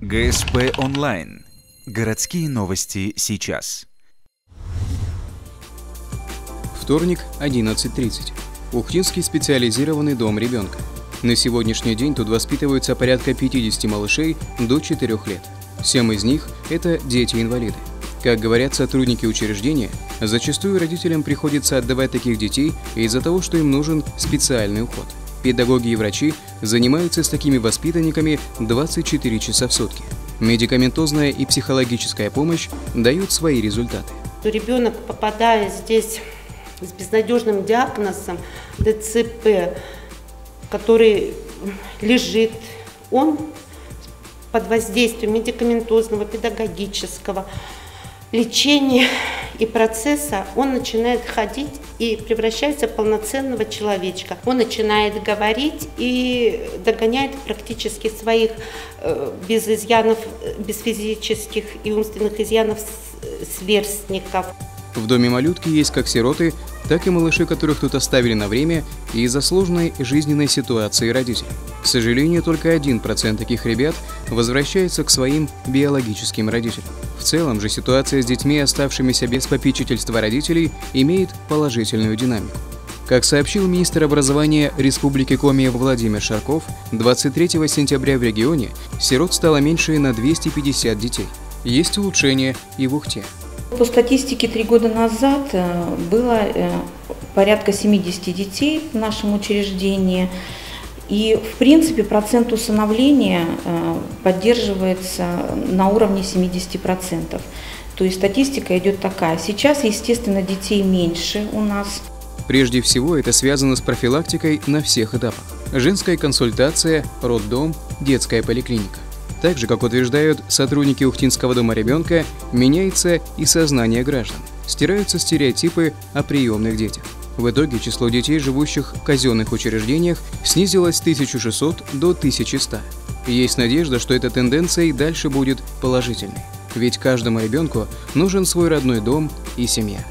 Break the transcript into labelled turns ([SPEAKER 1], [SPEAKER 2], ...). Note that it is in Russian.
[SPEAKER 1] ГСП онлайн. Городские новости сейчас.
[SPEAKER 2] Вторник, 11:30. Ухтинский специализированный дом ребенка. На сегодняшний день тут воспитываются порядка 50 малышей до 4 лет. 7 из них – это дети-инвалиды. Как говорят сотрудники учреждения, зачастую родителям приходится отдавать таких детей из-за того, что им нужен специальный уход. Педагоги и врачи занимаются с такими воспитанниками 24 часа в сутки. Медикаментозная и психологическая помощь дают свои результаты.
[SPEAKER 3] Ребенок, попадая здесь с безнадежным диагнозом ДЦП, который лежит, он под воздействием медикаментозного, педагогического лечения и процесса, он начинает ходить и превращается в полноценного человечка. Он начинает говорить и догоняет практически своих без изъянов, без физических и умственных изъянов сверстников.
[SPEAKER 2] В доме малютки есть как сироты, так и малыши, которых тут оставили на время из-за сложной жизненной ситуации родителей. К сожалению, только 1% таких ребят возвращается к своим биологическим родителям. В целом же ситуация с детьми, оставшимися без попечительства родителей, имеет положительную динамику. Как сообщил министр образования Республики Коми Владимир Шарков, 23 сентября в регионе сирот стало меньше на 250 детей. Есть улучшение и в Ухте.
[SPEAKER 4] По статистике 3 года назад было порядка 70 детей в нашем учреждении. И, в принципе, процент усыновления поддерживается на уровне 70%. То есть статистика идет такая. Сейчас, естественно, детей меньше у нас.
[SPEAKER 2] Прежде всего, это связано с профилактикой на всех этапах. Женская консультация, роддом, детская поликлиника. Так же, как утверждают сотрудники Ухтинского дома ребенка, меняется и сознание граждан. Стираются стереотипы о приемных детях. В итоге число детей, живущих в казенных учреждениях, снизилось с 1600 до 1100. Есть надежда, что эта тенденция и дальше будет положительной. Ведь каждому ребенку нужен свой родной дом и семья.